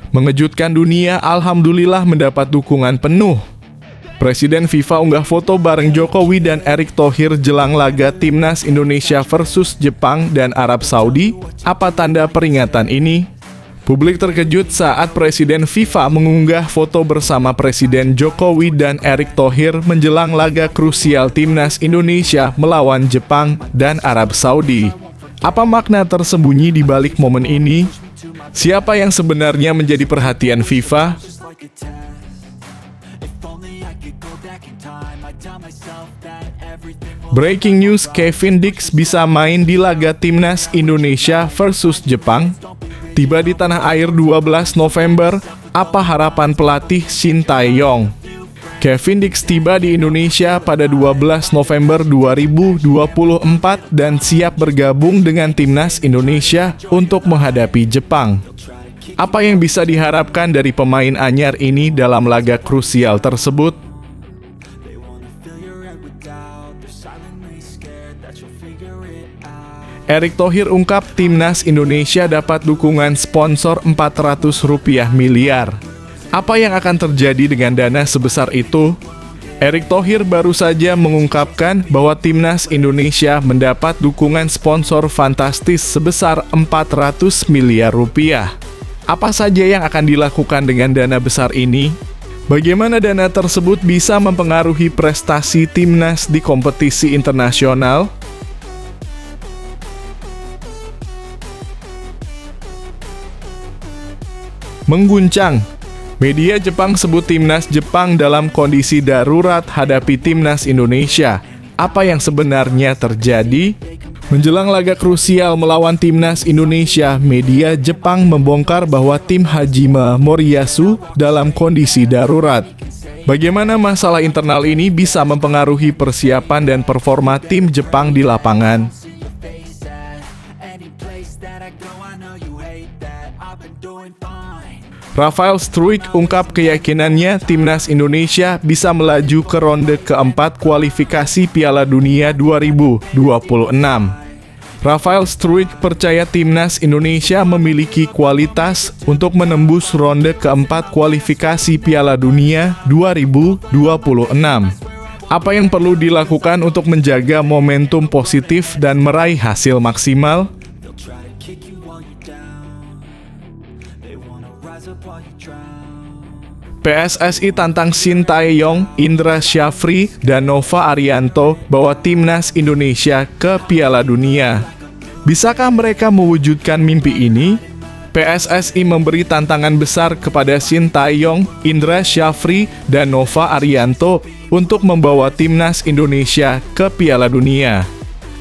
Mengejutkan dunia, alhamdulillah mendapat dukungan penuh. Presiden FIFA unggah foto bareng Jokowi dan Erick Thohir jelang laga Timnas Indonesia versus Jepang dan Arab Saudi. Apa tanda peringatan ini? Publik terkejut saat Presiden FIFA mengunggah foto bersama Presiden Jokowi dan Erick Thohir menjelang laga krusial Timnas Indonesia melawan Jepang dan Arab Saudi. Apa makna tersembunyi di balik momen ini? Siapa yang sebenarnya menjadi perhatian FIFA? Breaking news, Kevin Dix bisa main di laga Timnas Indonesia versus Jepang. Tiba di tanah air 12 November, apa harapan pelatih Shin Tae-yong? Kevin Dix tiba di Indonesia pada 12 November 2024 dan siap bergabung dengan Timnas Indonesia untuk menghadapi Jepang. Apa yang bisa diharapkan dari pemain anyar ini dalam laga krusial tersebut? Erick Thohir ungkap Timnas Indonesia dapat dukungan sponsor Rp400 miliar. Apa yang akan terjadi dengan dana sebesar itu? Erick Thohir baru saja mengungkapkan bahwa Timnas Indonesia mendapat dukungan sponsor fantastis sebesar Rp400 miliar. Apa saja yang akan dilakukan dengan dana besar ini? Bagaimana dana tersebut bisa mempengaruhi prestasi Timnas di kompetisi internasional? Mengguncang. Media Jepang sebut Timnas Jepang dalam kondisi darurat hadapi Timnas Indonesia. Apa yang sebenarnya terjadi? Menjelang laga krusial melawan Timnas Indonesia, media Jepang membongkar bahwa tim Hajime Moriyasu dalam kondisi darurat. Bagaimana masalah internal ini bisa mempengaruhi persiapan dan performa tim Jepang di lapangan? Rafael Struijk ungkap keyakinannya Timnas Indonesia bisa melaju ke ronde keempat kualifikasi Piala Dunia 2026. Rafael Struijk percaya Timnas Indonesia memiliki kualitas untuk menembus ronde keempat kualifikasi Piala Dunia 2026. Apa yang perlu dilakukan untuk menjaga momentum positif dan meraih hasil maksimal? PSSI tantang Shin Tae-yong, Indra Syafri, dan Nova Arianto bawa Timnas Indonesia ke Piala Dunia. Bisakah mereka mewujudkan mimpi ini? PSSI memberi tantangan besar kepada Shin Tae-yong, Indra Syafri, dan Nova Arianto untuk membawa Timnas Indonesia ke Piala Dunia.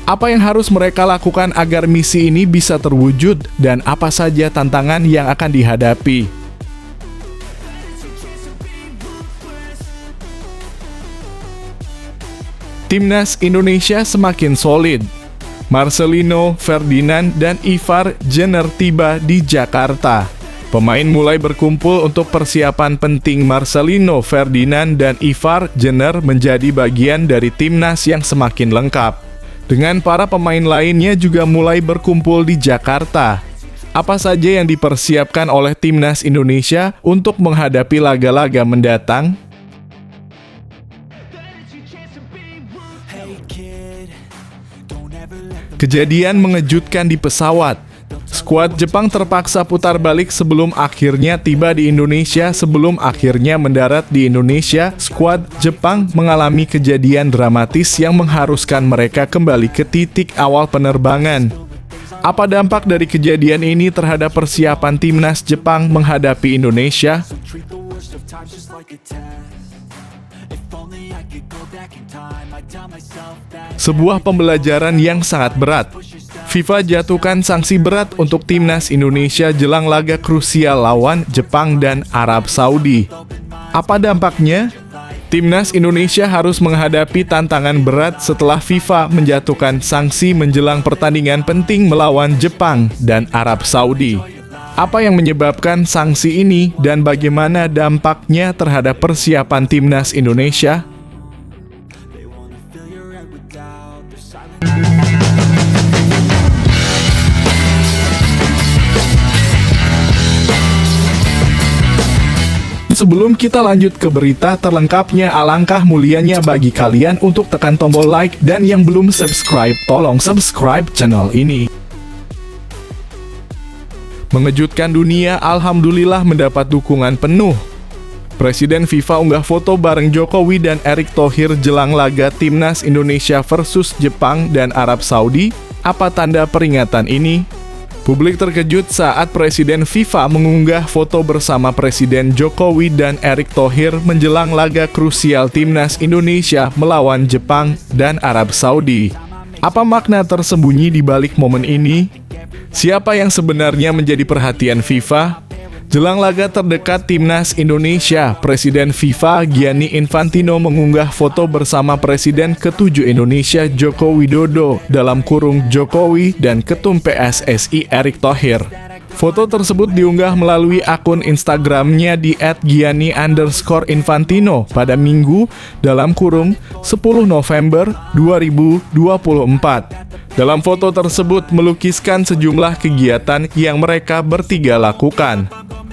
Apa yang harus mereka lakukan agar misi ini bisa terwujud dan apa saja tantangan yang akan dihadapi? Timnas Indonesia semakin solid. Marcelino, Ferdinand, dan Ivar Jenner tiba di Jakarta. Pemain mulai berkumpul untuk persiapan penting. Marcelino, Ferdinand, dan Ivar Jenner menjadi bagian dari timnas yang semakin lengkap. Dengan para pemain lainnya juga mulai berkumpul di Jakarta. Apa saja yang dipersiapkan oleh Timnas Indonesia untuk menghadapi laga-laga mendatang? Kejadian mengejutkan di pesawat. Skuad Jepang terpaksa putar balik sebelum akhirnya tiba di Indonesia. Sebelum akhirnya mendarat di Indonesia, skuad Jepang mengalami kejadian dramatis yang mengharuskan mereka kembali ke titik awal penerbangan. Apa dampak dari kejadian ini terhadap persiapan Timnas Jepang menghadapi Indonesia? Sebuah pembelajaran yang sangat berat. FIFA jatuhkan sanksi berat untuk Timnas Indonesia jelang laga krusial lawan Jepang dan Arab Saudi. Apa dampaknya? Timnas Indonesia harus menghadapi tantangan berat setelah FIFA menjatuhkan sanksi menjelang pertandingan penting melawan Jepang dan Arab Saudi. Apa yang menyebabkan sanksi ini dan bagaimana dampaknya terhadap persiapan Timnas Indonesia? sebelum kita lanjut ke berita terlengkapnya, alangkah mulianya bagi kalian untuk tekan tombol like, dan yang belum subscribe, tolong subscribe channel ini. Mengejutkan dunia, alhamdulillah mendapat dukungan penuh. Presiden FIFA unggah foto bareng Jokowi dan Erick Thohir jelang laga Timnas Indonesia versus Jepang dan Arab Saudi. Apa tanda peringatan ini? Publik terkejut saat Presiden FIFA mengunggah foto bersama Presiden Jokowi dan Erick Thohir menjelang laga krusial Timnas Indonesia melawan Jepang dan Arab Saudi. Apa makna tersembunyi di balik momen ini? Siapa yang sebenarnya menjadi perhatian FIFA? Jelang laga terdekat Timnas Indonesia, Presiden FIFA Gianni Infantino mengunggah foto bersama Presiden ke-7 Indonesia Joko Widodo dalam kurung Jokowi dan Ketum PSSI Erick Thohir. Foto tersebut diunggah melalui akun Instagramnya di @gianni_infantino pada Minggu dalam kurung 10 November 2024. Dalam foto tersebut melukiskan sejumlah kegiatan yang mereka bertiga lakukan.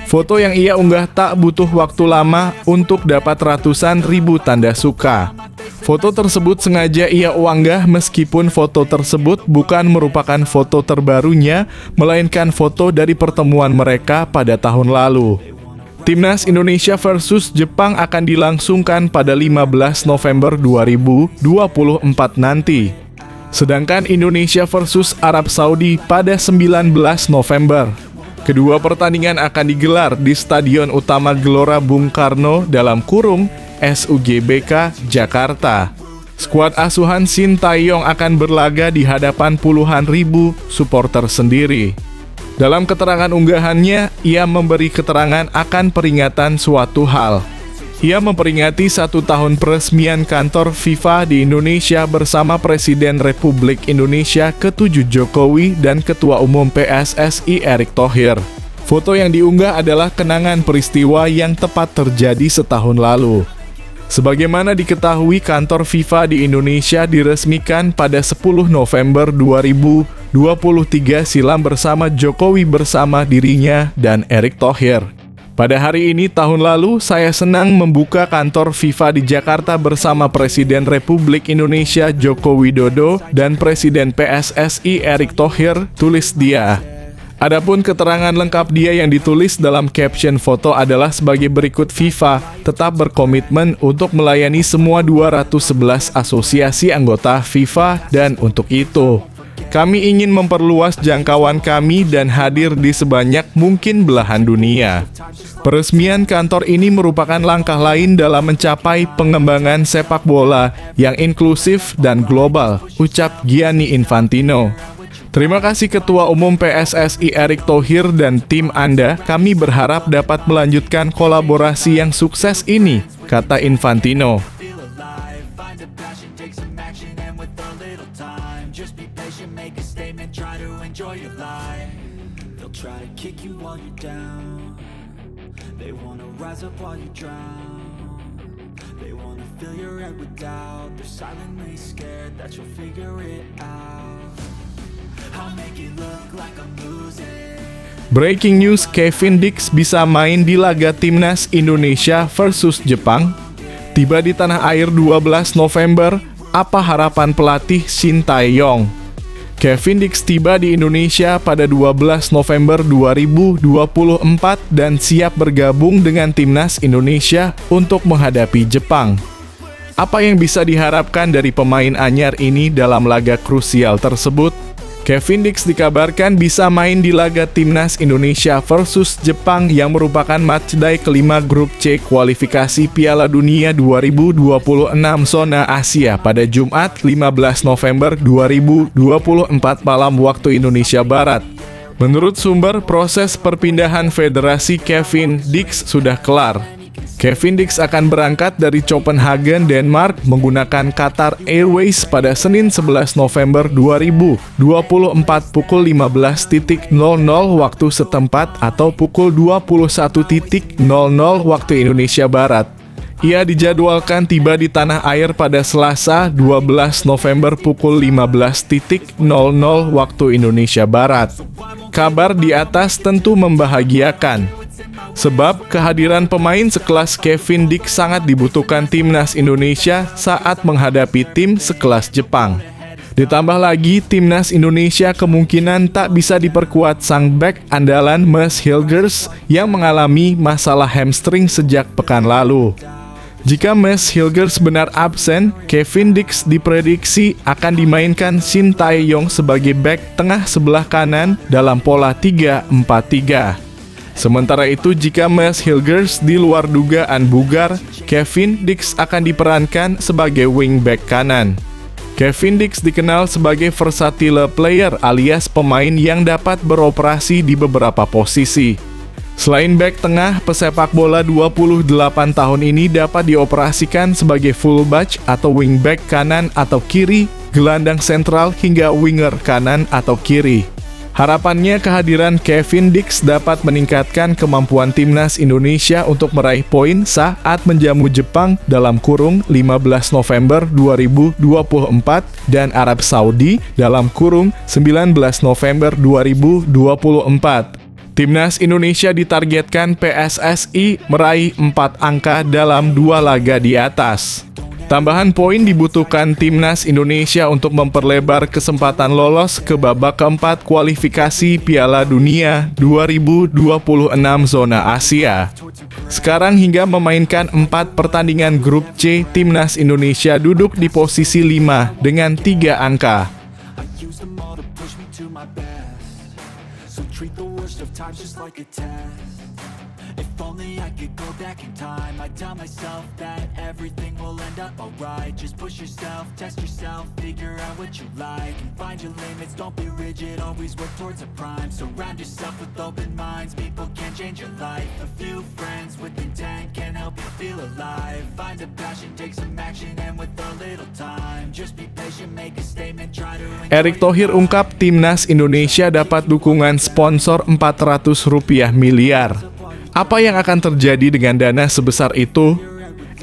Foto yang ia unggah tak butuh waktu lama untuk dapat ratusan ribu tanda suka. Foto tersebut sengaja ia unggah meskipun foto tersebut bukan merupakan foto terbarunya, melainkan foto dari pertemuan mereka pada tahun lalu. Timnas Indonesia versus Jepang akan dilangsungkan pada 15 November 2024 nanti. Sedangkan Indonesia versus Arab Saudi pada 19 November. Kedua pertandingan akan digelar di Stadion Utama Gelora Bung Karno dalam kurung SUGBK Jakarta. Skuad asuhan Sintayong akan berlaga di hadapan puluhan ribu supporter sendiri. Dalam keterangan unggahannya, ia memberi keterangan akan peringatan suatu hal. Ia memperingati 1 tahun peresmian kantor FIFA di Indonesia bersama Presiden Republik Indonesia ke-7 Jokowi dan Ketua Umum PSSI Erick Thohir. Foto yang diunggah adalah kenangan peristiwa yang tepat terjadi setahun lalu. Sebagaimana diketahui, kantor FIFA di Indonesia diresmikan pada 10 November 2023 silam bersama Jokowi bersama dirinya dan Erick Thohir. Pada hari ini tahun lalu, saya senang membuka kantor FIFA di Jakarta bersama Presiden Republik Indonesia Joko Widodo dan Presiden PSSI Erick Thohir, tulis dia. Adapun keterangan lengkap dia yang ditulis dalam caption foto adalah sebagai berikut: FIFA tetap berkomitmen untuk melayani semua 211 asosiasi anggota FIFA dan untuk itu kami ingin memperluas jangkauan kami dan hadir di sebanyak mungkin belahan dunia. Peresmian kantor ini merupakan langkah lain dalam mencapai pengembangan sepak bola yang inklusif dan global, ucap Gianni Infantino. Terima kasih Ketua Umum PSSI Erick Thohir dan tim Anda, kami berharap dapat melanjutkan kolaborasi yang sukses ini, kata Infantino. Breaking news, Kevin Dix bisa main di laga Timnas Indonesia versus Jepang. Tiba di tanah air 12 November, apa harapan pelatih Sintayong? Kevin Dix tiba di Indonesia pada 12 November 2024 dan siap bergabung dengan Timnas Indonesia untuk menghadapi Jepang. Apa yang bisa diharapkan dari pemain anyar ini dalam laga krusial tersebut? Kevin Dix dikabarkan bisa main di laga Timnas Indonesia versus Jepang yang merupakan matchday kelima grup C kualifikasi Piala Dunia 2026 zona Asia pada Jumat 15 November 2024 malam waktu Indonesia Barat. Menurut sumber, proses perpindahan federasi Kevin Dix sudah kelar. Kevin Dix akan berangkat dari Copenhagen, Denmark menggunakan Qatar Airways pada Senin 11 November 2024 pukul 15.00 waktu setempat atau pukul 21.00 waktu Indonesia Barat. Ia dijadwalkan tiba di tanah air pada Selasa 12 November pukul 15.00 waktu Indonesia Barat. Kabar di atas tentu membahagiakan. Sebab kehadiran pemain sekelas Kevin Dix sangat dibutuhkan timnas Indonesia saat menghadapi tim sekelas Jepang. Ditambah lagi, timnas Indonesia kemungkinan tak bisa diperkuat sang bek andalan Mads Hilgers yang mengalami masalah hamstring sejak pekan lalu. Jika Mads Hilgers benar absen, Kevin Dix diprediksi akan dimainkan Shin Tae-yong sebagai bek tengah sebelah kanan dalam pola 3-4-3. Sementara itu, jika Mads Hilgers di luar dugaan bugar, Kevin Dix akan diperankan sebagai wingback kanan. Kevin Dix dikenal sebagai versatile player alias pemain yang dapat beroperasi di beberapa posisi. Selain bek tengah, pesepak bola 28 tahun ini dapat dioperasikan sebagai fullback atau wingback kanan atau kiri, gelandang sentral hingga winger kanan atau kiri. Harapannya kehadiran Kevin Dix dapat meningkatkan kemampuan timnas Indonesia untuk meraih poin saat menjamu Jepang dalam kurung 15 November 2024 dan Arab Saudi dalam kurung 19 November 2024. Timnas Indonesia ditargetkan PSSI meraih 4 angka dalam 2 laga di atas. Tambahan poin dibutuhkan timnas Indonesia untuk memperlebar kesempatan lolos ke babak keempat kualifikasi Piala Dunia 2026 zona Asia. Sekarang hingga memainkan 4 pertandingan grup C, timnas Indonesia duduk di posisi 5 dengan 3 angka. If only I could go back in time, I'd tell myself that everything will end up alright. Just push yourself, test yourself, figure out what you like, and find your limits, don't be rigid, always work towards a prime. Surround yourself with open minds, people can change your life. A few friends with intent can help you feel alive. Find a passion, take some action, and with a little time, just be patient, make a statement, try to Erick Thohir ungkap timnas Indonesia dapat dukungan sponsor Rp400 miliar. Apa yang akan terjadi dengan dana sebesar itu?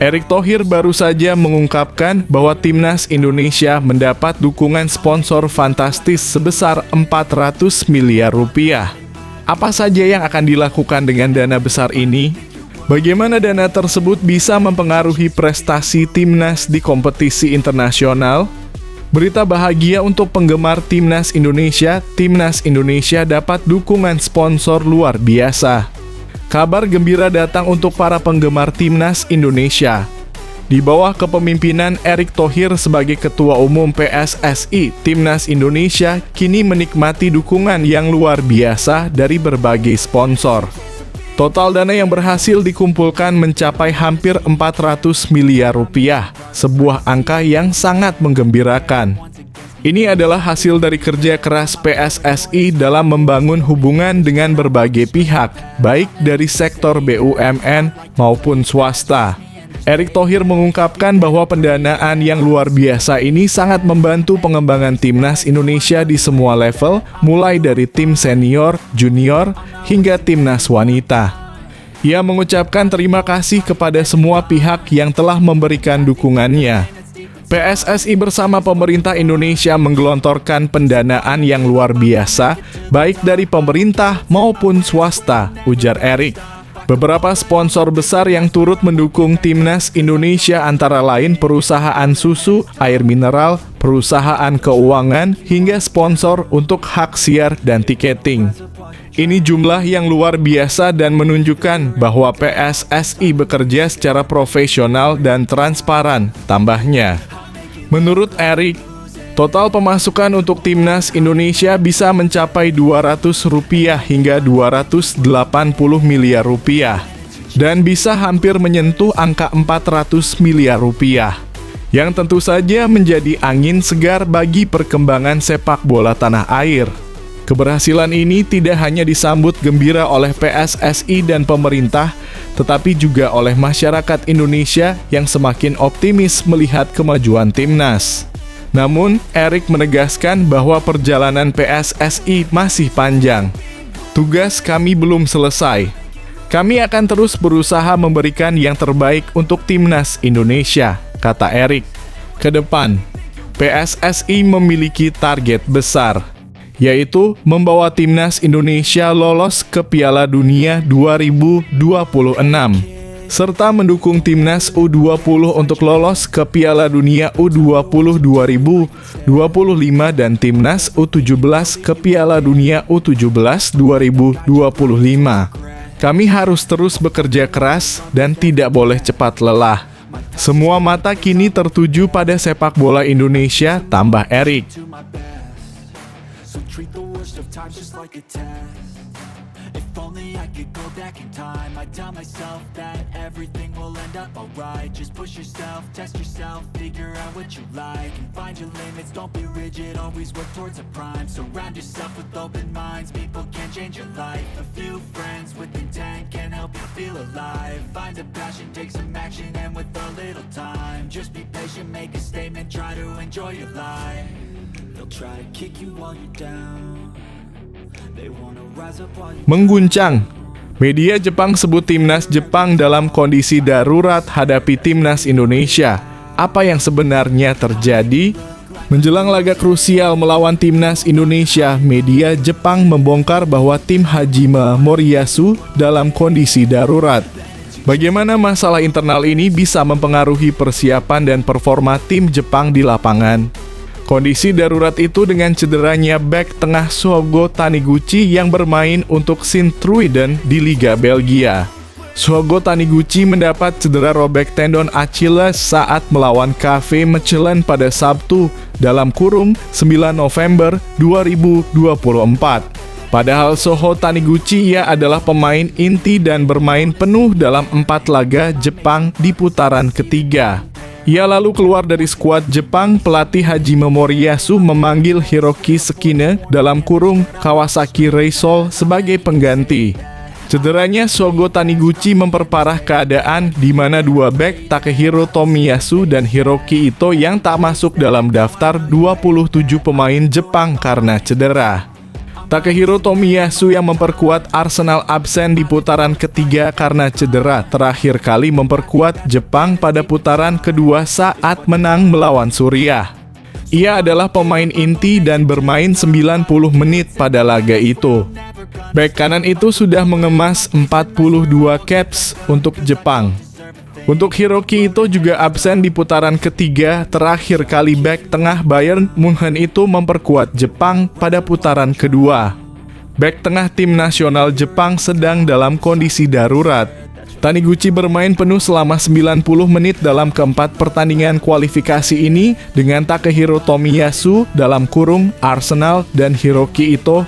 Erick Thohir baru saja mengungkapkan bahwa timnas Indonesia mendapat dukungan sponsor fantastis sebesar Rp400 miliar. Apa saja yang akan dilakukan dengan dana besar ini? Bagaimana dana tersebut bisa mempengaruhi prestasi timnas di kompetisi internasional? Berita bahagia untuk penggemar timnas Indonesia dapat dukungan sponsor luar biasa. Kabar gembira datang untuk para penggemar timnas Indonesia. Di bawah kepemimpinan Erick Thohir sebagai Ketua Umum PSSI, timnas Indonesia kini menikmati dukungan yang luar biasa dari berbagai sponsor. Total dana yang berhasil dikumpulkan mencapai hampir Rp400 miliar, sebuah angka yang sangat menggembirakan. Ini adalah hasil dari kerja keras PSSI dalam membangun hubungan dengan berbagai pihak, baik dari sektor BUMN maupun swasta. Erick Thohir mengungkapkan bahwa pendanaan yang luar biasa ini sangat membantu pengembangan timnas Indonesia di semua level, mulai dari tim senior, junior, hingga timnas wanita. Ia mengucapkan terima kasih kepada semua pihak yang telah memberikan dukungannya. PSSI bersama pemerintah Indonesia menggelontorkan pendanaan yang luar biasa, baik dari pemerintah maupun swasta, ujar Erick. Beberapa sponsor besar yang turut mendukung timnas Indonesia antara lain perusahaan susu, air mineral, perusahaan keuangan, hingga sponsor untuk hak siar dan tiketing. Ini jumlah yang luar biasa dan menunjukkan bahwa PSSI bekerja secara profesional dan transparan, tambahnya. Menurut Erick, total pemasukan untuk timnas Indonesia bisa mencapai Rp200 hingga Rp280 miliar dan bisa hampir menyentuh angka Rp400 miliar, yang tentu saja menjadi angin segar bagi perkembangan sepak bola tanah air. Keberhasilan ini tidak hanya disambut gembira oleh PSSI dan pemerintah, tetapi juga oleh masyarakat Indonesia yang semakin optimis melihat kemajuan timnas. Namun, Erick menegaskan bahwa perjalanan PSSI masih panjang. Tugas kami belum selesai. Kami akan terus berusaha memberikan yang terbaik untuk timnas Indonesia, kata Erick. Ke depan, PSSI memiliki target besar, yaitu membawa timnas Indonesia lolos ke Piala Dunia 2026, serta mendukung timnas U20 untuk lolos ke Piala Dunia U20 2025 dan timnas U17 ke Piala Dunia U17 2025. Kami harus terus bekerja keras dan tidak boleh cepat lelah. Semua mata kini tertuju pada sepak bola Indonesia, tambah Erik. So treat the worst of times just like a test. If only I could go back in time, I'd tell myself that everything will end up alright. Just push yourself, test yourself, figure out what you like, and find your limits, don't be rigid, always work towards a prime. Surround yourself with open minds, people can change your life. A few friends with intent can help you feel alive. Find a passion, take some action, and with a little time, just be patient, make a statement, try to enjoy your life. They'll try to kick you while you're down. They wanna rise up while you Mengguncang. Media Jepang sebut timnas Jepang dalam kondisi darurat hadapi timnas Indonesia. Apa yang sebenarnya terjadi? Menjelang laga krusial melawan timnas Indonesia, media Jepang membongkar bahwa tim Hajime Moriyasu dalam kondisi darurat. Bagaimana masalah internal ini bisa mempengaruhi persiapan dan performa tim Jepang di lapangan? Kondisi darurat itu dengan cederanya bek tengah Shogo Taniguchi yang bermain untuk Sint-Truiden di Liga Belgia. Shogo Taniguchi mendapat cedera robek tendon Achilles saat melawan KV Mechelen pada Sabtu (9 November 2024). Padahal Shogo Taniguchi ia adalah pemain inti dan bermain penuh dalam 4 laga Jepang di putaran ketiga. Ia lalu keluar dari skuad Jepang. Pelatih Hajime Moriyasu memanggil Hiroki Sekine (Kawasaki Reysol) sebagai pengganti. Cederanya Shogo Taniguchi memperparah keadaan di mana dua bek Takehiro Tomiyasu dan Hiroki Ito yang tak masuk dalam daftar 27 pemain Jepang karena cedera. Takehiro Tomiyasu yang memperkuat Arsenal absen di putaran ketiga karena cedera, terakhir kali memperkuat Jepang pada putaran kedua saat menang melawan Suriah. Ia adalah pemain inti dan bermain 90 menit pada laga itu. Bek kanan itu sudah mengemas 42 caps untuk Jepang. Untuk Hiroki Ito juga absen di putaran ketiga, terakhir kali bek tengah Bayern Munchen itu memperkuat Jepang pada putaran kedua. Bek tengah tim nasional Jepang sedang dalam kondisi darurat. Taniguchi bermain penuh selama 90 menit dalam keempat pertandingan kualifikasi ini dengan Takehiro Tomiyasu (Arsenal) dan Hiroki Ito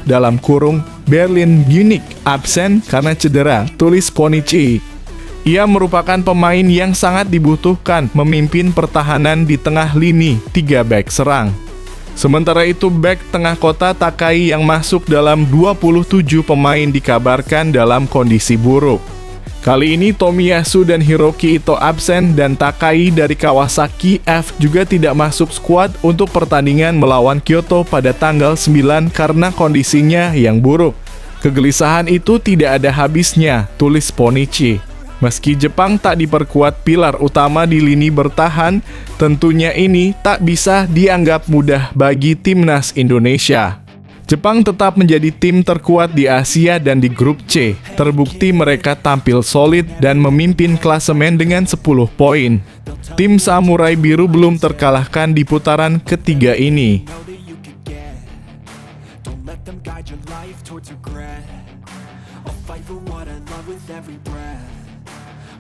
(Berlin Munich) absen karena cedera, tulis Ponichi. Ia merupakan pemain yang sangat dibutuhkan memimpin pertahanan di tengah lini 3 bek serang. Sementara itu, bek tengah Kota Takai yang masuk dalam 27 pemain dikabarkan dalam kondisi buruk. Kali ini Tomiyasu dan Hiroki Ito absen dan Takai dari Kawasaki F juga tidak masuk skuad untuk pertandingan melawan Kyoto pada tanggal 9 karena kondisinya yang buruk. Kegelisahan itu tidak ada habisnya, tulis Ponichi. Meski Jepang tak diperkuat pilar utama di lini bertahan, tentunya ini tak bisa dianggap mudah bagi timnas Indonesia. Jepang tetap menjadi tim terkuat di Asia dan di grup C. Terbukti mereka tampil solid dan memimpin klasemen dengan 10 poin. Tim Samurai Biru belum terkalahkan di putaran ketiga ini.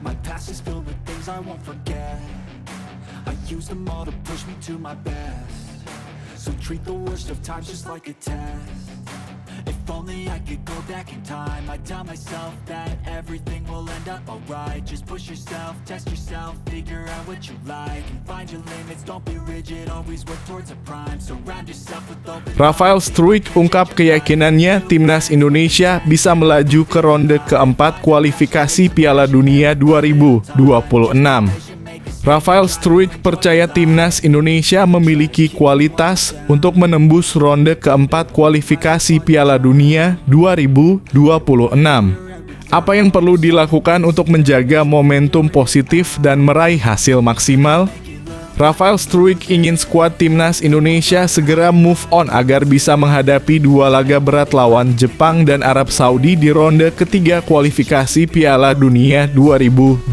My past is filled with things I won't forget. I use them all to push me to my best. So treat the worst of times just like a test. If only I could go back in time, I'd tell myself that everything will end up alright. Just push yourself, test yourself, figure out what you like, and find your limits, don't be rigid, always work towards a prime. Surround yourself with open Rafael Struijk ungkap keyakinannya timnas Indonesia bisa melaju ke ronde keempat kualifikasi Piala Dunia 2026. Rafael Struijk percaya timnas Indonesia memiliki kualitas untuk menembus ronde keempat kualifikasi Piala Dunia 2026. Apa yang perlu dilakukan untuk menjaga momentum positif dan meraih hasil maksimal? Rafael Struijk ingin skuad timnas Indonesia segera move on agar bisa menghadapi dua laga berat lawan Jepang dan Arab Saudi di ronde ketiga kualifikasi Piala Dunia 2026.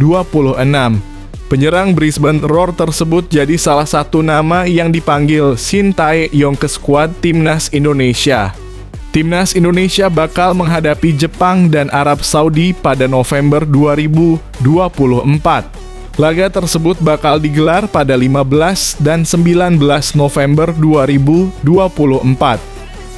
Penyerang Brisbane Roar tersebut jadi salah satu nama yang dipanggil Shin Tae-yong ke skuad timnas Indonesia. Timnas Indonesia bakal menghadapi Jepang dan Arab Saudi pada November 2024. Laga tersebut bakal digelar pada 15 dan 19 November 2024.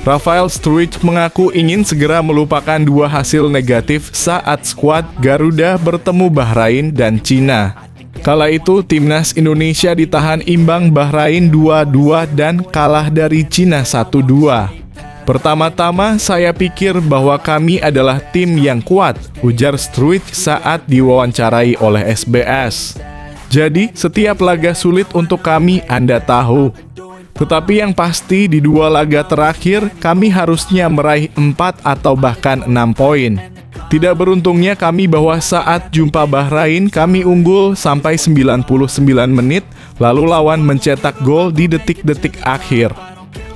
Rafael Struijk mengaku ingin segera melupakan dua hasil negatif saat skuad Garuda bertemu Bahrain dan Cina. Kala itu, timnas Indonesia ditahan imbang Bahrain 2-2 dan kalah dari Cina 1-2. Pertama-tama saya pikir bahwa kami adalah tim yang kuat, ujar Struijk saat diwawancarai oleh SBS. Jadi, setiap laga sulit untuk kami, Anda tahu. Tetapi yang pasti di dua laga terakhir, kami harusnya meraih 4 atau bahkan 6 poin. Tidak beruntungnya kami bahwa saat jumpa Bahrain, kami unggul sampai 99 menit, lalu lawan mencetak gol di detik-detik akhir.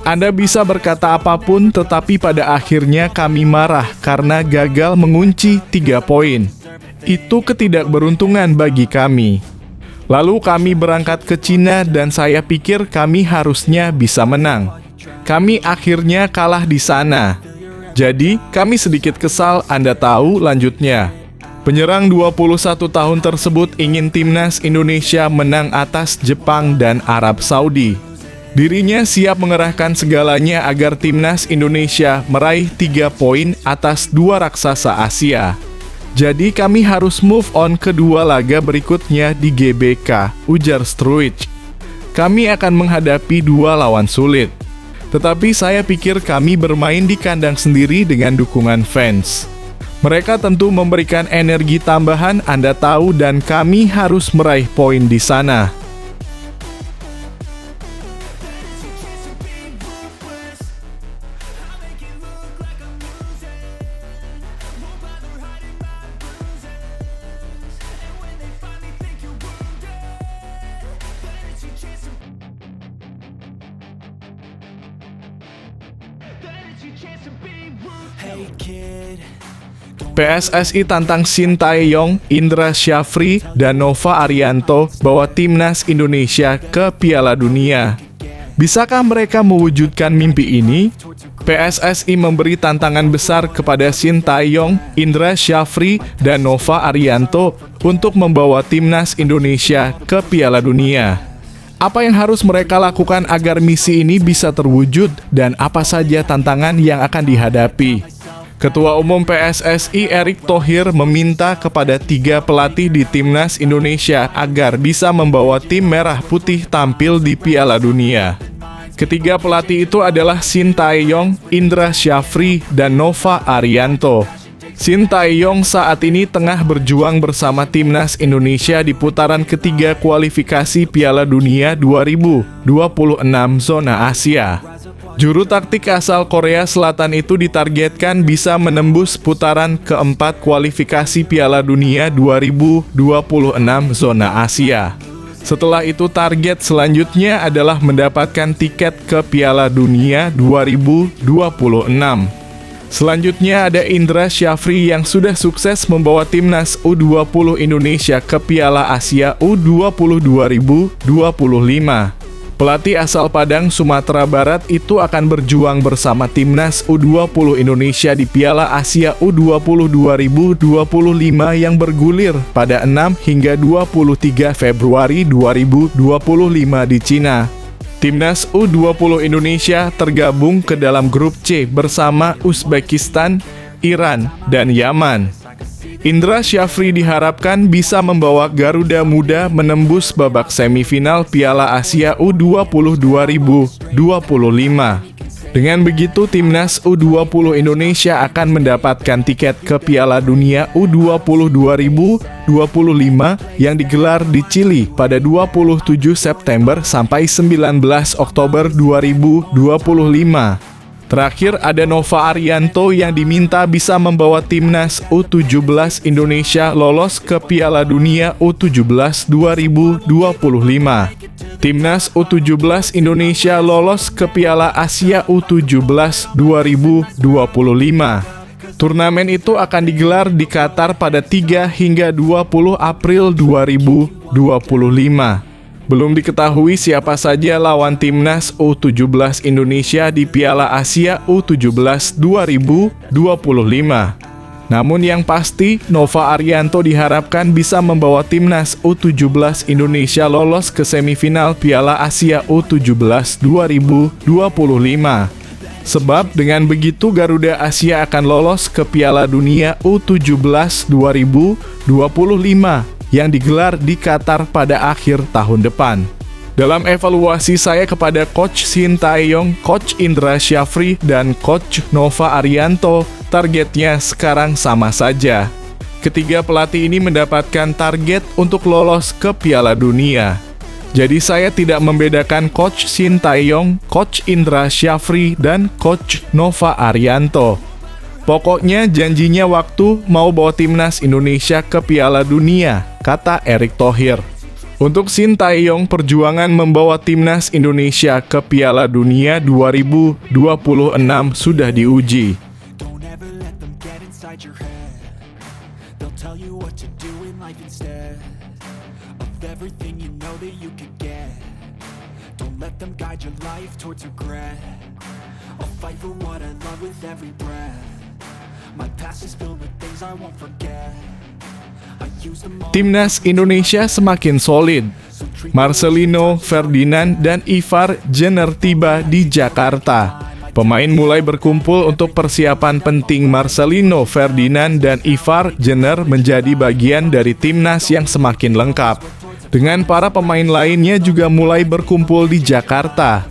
Anda bisa berkata apapun, tetapi pada akhirnya kami marah karena gagal mengunci 3 poin. Itu ketidakberuntungan bagi kami. Lalu kami berangkat ke Cina dan saya pikir kami harusnya bisa menang. Kami akhirnya kalah di sana. Jadi, kami sedikit kesal, Anda tahu lanjutnya. Penyerang 21 tahun tersebut ingin timnas Indonesia menang atas Jepang dan Arab Saudi. Dirinya siap mengerahkan segalanya agar timnas Indonesia meraih 3 poin atas dua raksasa Asia. Jadi kami harus move on ke dua laga berikutnya di GBK, ujar Struijk. Kami akan menghadapi dua lawan sulit. Tetapi saya pikir kami bermain di kandang sendiri dengan dukungan fans. Mereka tentu memberikan energi tambahan, Anda tahu, dan kami harus meraih poin di sana. PSSI tantang Shin Tae-yong, Indra Syafri, dan Nova Arianto bawa timnas Indonesia ke Piala Dunia. Bisakah mereka mewujudkan mimpi ini? PSSI memberi tantangan besar kepada Shin Tae-yong, Indra Syafri, dan Nova Arianto untuk membawa timnas Indonesia ke Piala Dunia. Apa yang harus mereka lakukan agar misi ini bisa terwujud dan apa saja tantangan yang akan dihadapi? Ketua Umum PSSI Erick Thohir meminta kepada 3 pelatih di timnas Indonesia agar bisa membawa tim merah putih tampil di Piala Dunia. Ketiga pelatih itu adalah Shin Tae-yong, Indra Syafri, dan Nova Arianto. Shin Tae-yong saat ini tengah berjuang bersama timnas Indonesia di putaran ketiga kualifikasi Piala Dunia 2026 zona Asia. Juru taktik asal Korea Selatan itu ditargetkan bisa menembus putaran keempat kualifikasi Piala Dunia 2026 zona Asia. Setelah itu target selanjutnya adalah mendapatkan tiket ke Piala Dunia 2026. Selanjutnya ada Indra Syafri yang sudah sukses membawa timnas U20 Indonesia ke Piala Asia U20 2025. Pelatih asal Padang, Sumatera Barat itu akan berjuang bersama timnas U20 Indonesia di Piala Asia U20 2025 yang bergulir pada 6 hingga 23 Februari 2025 di Cina. Timnas U20 Indonesia tergabung ke dalam grup C bersama Uzbekistan, Iran, dan Yaman. Indra Syafri diharapkan bisa membawa Garuda Muda menembus babak semifinal Piala Asia U20 2025. Dengan begitu, timnas U20 Indonesia akan mendapatkan tiket ke Piala Dunia U20 2025 yang digelar di Chili pada 27 September sampai 19 Oktober 2025. Terakhir ada Nova Arianto yang diminta bisa membawa timnas U17 Indonesia lolos ke Piala Dunia U17 2025. Timnas U17 Indonesia lolos ke Piala Asia U17 2025. Turnamen itu akan digelar di Qatar pada 3 hingga 20 April 2025. Belum diketahui siapa saja lawan timnas U17 Indonesia di Piala Asia U17 2025. Namun yang pasti, Nova Arianto diharapkan bisa membawa timnas U17 Indonesia lolos ke semifinal Piala Asia U17 2025. Sebab dengan begitu Garuda Asia akan lolos ke Piala Dunia U17 2025 yang digelar di Qatar pada akhir tahun depan. Dalam evaluasi saya kepada Coach Shin Tae-yong, Coach Indra Syafri, dan Coach Nova Arianto, targetnya sekarang sama saja. Ketiga pelatih ini mendapatkan target untuk lolos ke Piala Dunia. Jadi saya tidak membedakan Coach Shin Tae-yong, Coach Indra Syafri, dan Coach Nova Arianto. Pokoknya janjinya waktu mau bawa timnas Indonesia ke Piala Dunia, kata Erick Thohir. Untuk Shin Tae-yong, perjuangan membawa timnas Indonesia ke Piala Dunia 2026 sudah diuji. Don't ever let them get inside your head. They'll tell you what to do in life instead of everything you know that you could get. Don't let them guide your life towards regret. I'll fight for what I love with every breath. My past is filled with things I won't forget. I use them all. Timnas Indonesia semakin solid. Marcelino, Ferdinand, dan Ivar Jenner tiba di Jakarta. Pemain mulai berkumpul untuk persiapan penting. Marcelino, Ferdinand, dan Ivar Jenner menjadi bagian dari timnas yang semakin lengkap. Dengan para pemain lainnya juga mulai berkumpul di Jakarta.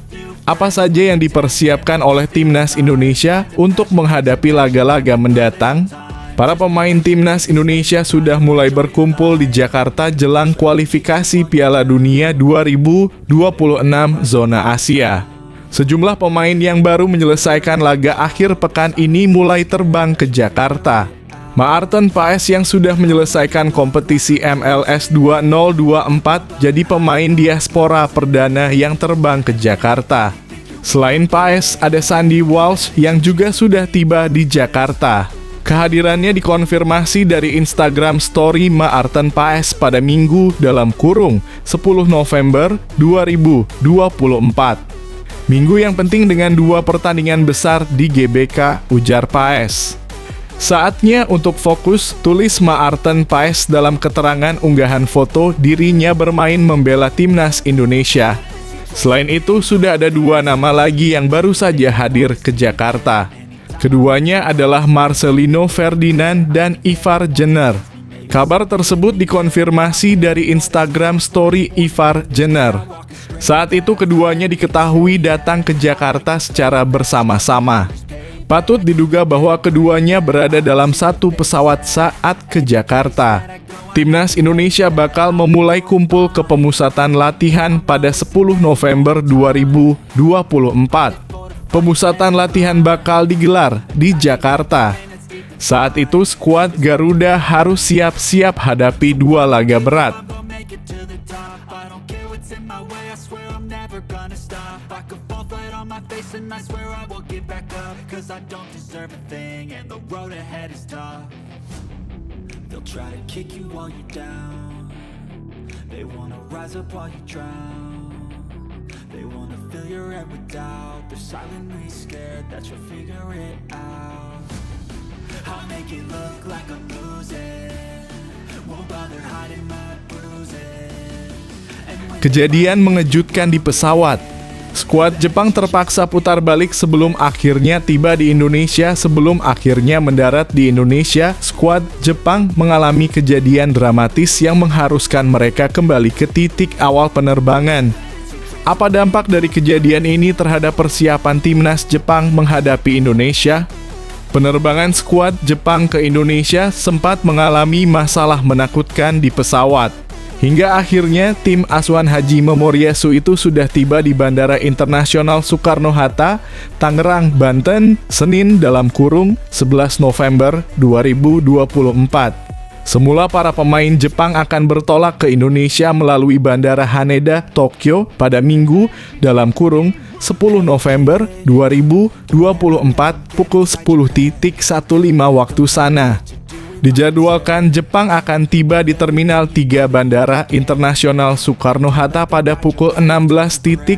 Apa saja yang dipersiapkan oleh timnas Indonesia untuk menghadapi laga-laga mendatang? Para pemain timnas Indonesia sudah mulai berkumpul di Jakarta jelang kualifikasi Piala Dunia 2026 zona Asia. Sejumlah pemain yang baru menyelesaikan laga akhir pekan ini mulai terbang ke Jakarta. Maarten Paes yang sudah menyelesaikan kompetisi MLS 2024 jadi pemain diaspora perdana yang terbang ke Jakarta. Selain Paes, ada Sandy Walsh yang juga sudah tiba di Jakarta. Kehadirannya dikonfirmasi dari Instagram Story Maarten Paes pada Minggu dalam kurung 10 November 2024. Minggu yang penting dengan 2 pertandingan besar di GBK, ujar Paes. Saatnya untuk fokus, tulis Maarten Paes dalam keterangan unggahan foto dirinya bermain membela timnas Indonesia. Selain itu, sudah ada 2 nama lagi yang baru saja hadir ke Jakarta. Keduanya adalah Marcelino Ferdinand dan Ivar Jenner. Kabar tersebut dikonfirmasi dari Instagram Story Ivar Jenner. Saat itu keduanya diketahui datang ke Jakarta secara bersama-sama. Patut diduga bahwa keduanya berada dalam satu pesawat saat ke Jakarta. Timnas Indonesia bakal memulai kumpul ke pemusatan latihan pada 10 November 2024. Pemusatan latihan bakal digelar di Jakarta. Saat itu skuad Garuda harus siap-siap hadapi 2 laga berat. And I swear I will get back up, 'cause I don't deserve a thing, and the road ahead is tough. They'll try to kick you while you're down. They wanna rise up while you drown. They wanna fill your head with doubt. They're silently scared that you'll figure it out. I'll make it look like I'm losing. Won't bother hiding my bruises. Kejadian mengejutkan di pesawat. Skuad Jepang terpaksa putar balik sebelum akhirnya tiba di Indonesia. Sebelum akhirnya mendarat di Indonesia, skuad Jepang mengalami kejadian dramatis yang mengharuskan mereka kembali ke titik awal penerbangan. Apa dampak dari kejadian ini terhadap persiapan timnas Jepang menghadapi Indonesia? Penerbangan skuad Jepang ke Indonesia sempat mengalami masalah menakutkan di pesawat. Hingga akhirnya tim asuhan Haji Memoriasu itu sudah tiba di Bandara Internasional Soekarno-Hatta, Tangerang, Banten, Senin dalam kurung 11 November 2024. Semula para pemain Jepang akan bertolak ke Indonesia melalui Bandara Haneda, Tokyo pada Minggu dalam kurung 10 November 2024 pukul 10.15 waktu sana. Dijadwalkan Jepang akan tiba di Terminal 3 Bandara Internasional Soekarno-Hatta pada pukul 16.15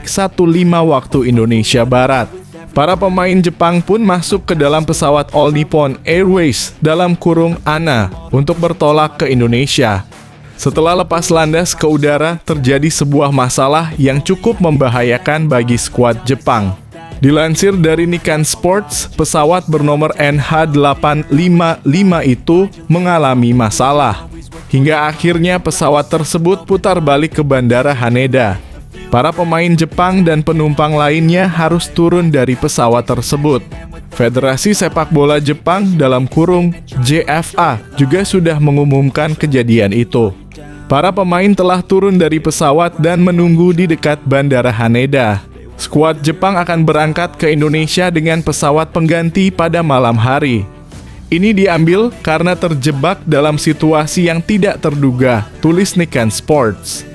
waktu Indonesia Barat. Para pemain Jepang pun masuk ke dalam pesawat All Nippon Airways dalam kurung ANA untuk bertolak ke Indonesia. Setelah lepas landas ke udara, terjadi sebuah masalah yang cukup membahayakan bagi skuad Jepang. Dilansir dari Nikkei Sports, pesawat bernomor NH855 itu mengalami masalah. Hingga akhirnya pesawat tersebut putar balik ke Bandara Haneda. Para pemain Jepang dan penumpang lainnya harus turun dari pesawat tersebut. Federasi Sepak Bola Jepang dalam kurung JFA juga sudah mengumumkan kejadian itu. Para pemain telah turun dari pesawat dan menunggu di dekat Bandara Haneda. Skuad Jepang akan berangkat ke Indonesia dengan pesawat pengganti pada malam hari. Ini diambil karena terjebak dalam situasi yang tidak terduga, tulis Nikkei Sports.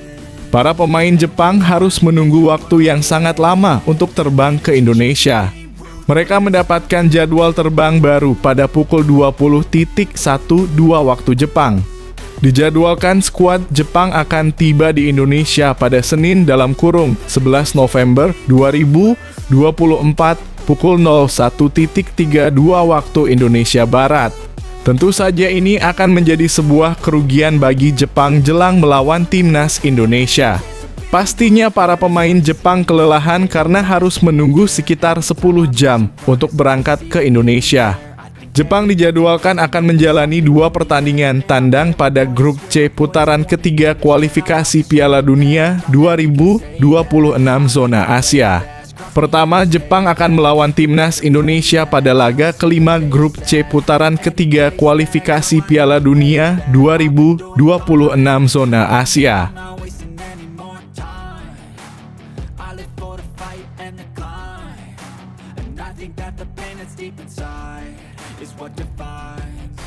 Para pemain Jepang harus menunggu waktu yang sangat lama untuk terbang ke Indonesia. Mereka mendapatkan jadwal terbang baru pada pukul 20.12 waktu Jepang. Dijadwalkan skuad Jepang akan tiba di Indonesia pada Senin dalam kurung 11 November 2024 pukul 01.32 waktu Indonesia Barat. Tentu saja ini akan menjadi sebuah kerugian bagi Jepang jelang melawan timnas Indonesia. Pastinya para pemain Jepang kelelahan karena harus menunggu sekitar 10 jam untuk berangkat ke Indonesia. Jepang dijadwalkan akan menjalani 2 pertandingan tandang pada grup C putaran ketiga kualifikasi Piala Dunia 2026 zona Asia. Pertama, Jepang akan melawan timnas Indonesia pada laga kelima grup C putaran ketiga kualifikasi Piala Dunia 2026 zona Asia. Is what defines.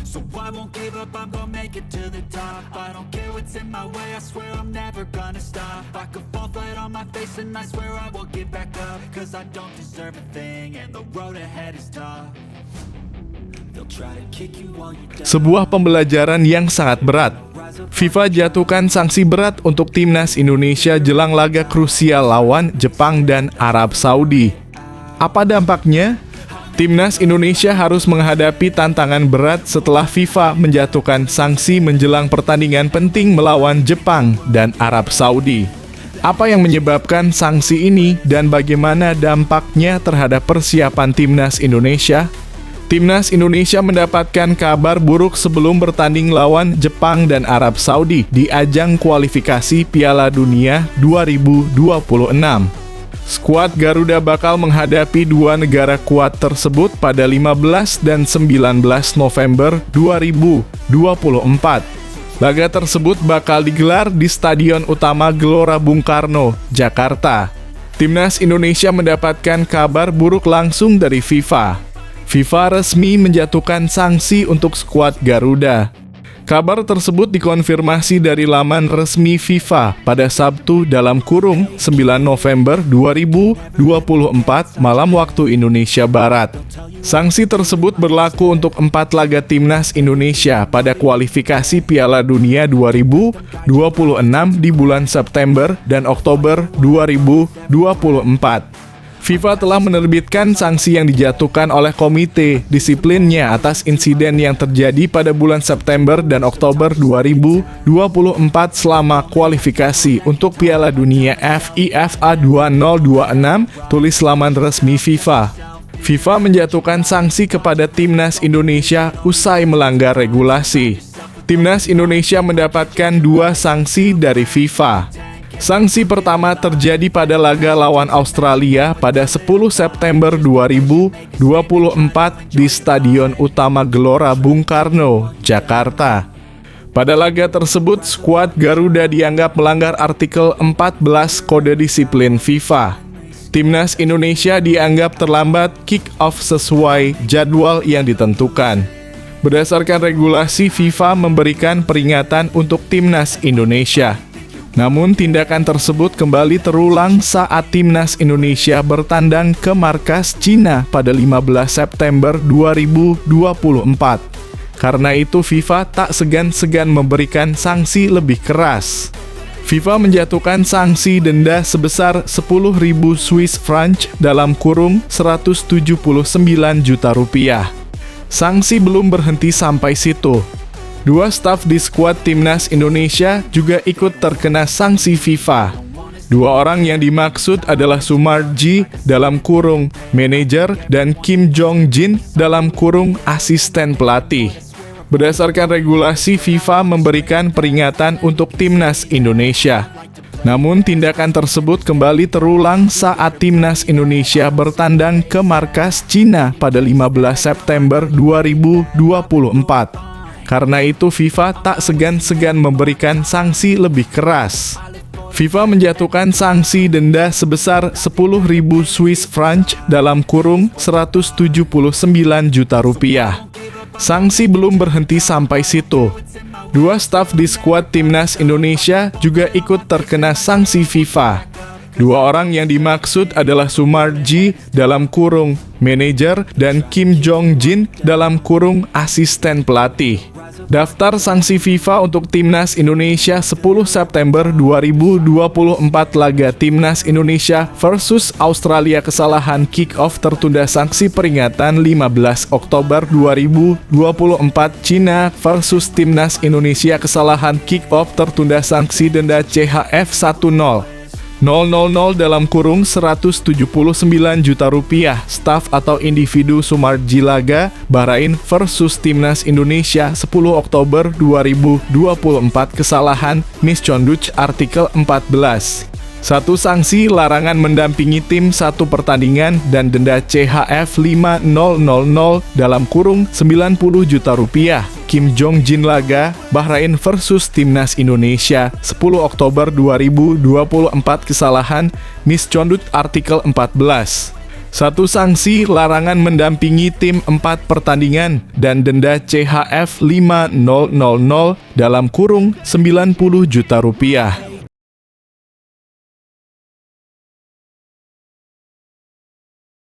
So I won't give up, I'm gonna make it to the top. I don't care what's in my way, I swear I'm never gonna stop. I could fall flat on my face and I swear I will get back up. Cause I don't deserve a thing and the road ahead is tough. They'll try to kick you while you down. Sebuah pembelajaran yang sangat berat. FIFA jatuhkan sanksi berat untuk timnas Indonesia jelang laga krusial lawan Jepang dan Arab Saudi. Apa dampaknya? Timnas Indonesia harus menghadapi tantangan berat setelah FIFA menjatuhkan sanksi menjelang pertandingan penting melawan Jepang dan Arab Saudi. Apa yang menyebabkan sanksi ini dan bagaimana dampaknya terhadap persiapan timnas Indonesia? Timnas Indonesia mendapatkan kabar buruk sebelum bertanding lawan Jepang dan Arab Saudi di ajang kualifikasi Piala Dunia 2026. Skuad Garuda bakal menghadapi 2 negara kuat tersebut pada 15 dan 19 November 2024. Laga tersebut bakal digelar di Stadion Utama Gelora Bung Karno, Jakarta. Timnas Indonesia mendapatkan kabar buruk langsung dari FIFA. FIFA resmi menjatuhkan sanksi untuk skuad Garuda. Kabar tersebut dikonfirmasi dari laman resmi FIFA pada Sabtu dalam kurung 9 November 2024 malam waktu Indonesia Barat. Sanksi tersebut berlaku untuk 4 laga timnas Indonesia pada kualifikasi Piala Dunia 2026 di bulan September dan Oktober 2024. FIFA telah menerbitkan sanksi yang dijatuhkan oleh komite disiplinnya atas insiden yang terjadi pada bulan September dan Oktober 2024 selama kualifikasi untuk Piala Dunia FIFA 2026, tulis laman resmi FIFA. FIFA menjatuhkan sanksi kepada timnas Indonesia usai melanggar regulasi. Timnas Indonesia mendapatkan 2 sanksi dari FIFA. Sanksi pertama terjadi pada laga lawan Australia pada 10 September 2024 di Stadion Utama Gelora Bung Karno, Jakarta. Pada laga tersebut, skuad Garuda dianggap melanggar artikel 14 Kode Disiplin FIFA. Timnas Indonesia dianggap terlambat kick-off sesuai jadwal yang ditentukan. Berdasarkan regulasi, FIFA memberikan peringatan untuk Timnas Indonesia. Namun, tindakan tersebut kembali terulang saat Timnas Indonesia bertandang ke markas Cina pada 15 September 2024. Karena itu, FIFA tak segan-segan memberikan sanksi lebih keras. FIFA menjatuhkan sanksi denda sebesar 10.000 Swiss franc dalam kurung 179 juta rupiah. Sanksi belum berhenti sampai situ. Dua staf di skuad Timnas Indonesia juga ikut terkena sanksi FIFA. Dua orang yang dimaksud adalah Sumarji dalam kurung manajer dan Kim Jong Jin dalam kurung asisten pelatih. Berdasarkan regulasi, FIFA memberikan peringatan untuk Timnas Indonesia. Namun, tindakan tersebut kembali terulang saat Timnas Indonesia bertandang ke markas Cina pada 15 September 2024. Karena itu, FIFA tak segan-segan memberikan sanksi lebih keras. FIFA menjatuhkan sanksi denda sebesar 10.000 Swiss franc dalam kurung 179 juta rupiah. Sanksi belum berhenti sampai situ. Dua staf di skuad Timnas Indonesia juga ikut terkena sanksi FIFA. Dua orang yang dimaksud adalah Sumarji dalam kurung manajer dan Kim Jong Jin dalam kurung asisten pelatih. Daftar sanksi FIFA untuk Timnas Indonesia 10 September 2024 laga Timnas Indonesia versus Australia, kesalahan kick-off tertunda, sanksi peringatan 15 Oktober 2024 Cina versus Timnas Indonesia, kesalahan kick-off tertunda, sanksi denda CHF 1-0. 000 dalam kurung 179 juta rupiah. Staf atau individu Sumarji laga Bahrain versus Timnas Indonesia 10 Oktober 2024, kesalahan misconduct artikel 14. 1. Sanksi larangan mendampingi tim 1 pertandingan dan denda CHF 5.000 dalam kurung 90 juta rupiah. Kim Jong Jin laga Bahrain versus Timnas Indonesia 10 Oktober 2024, kesalahan misconduct artikel 14. 1. Sanksi larangan mendampingi tim 4 pertandingan dan denda CHF 5.000 dalam kurung 90 juta rupiah.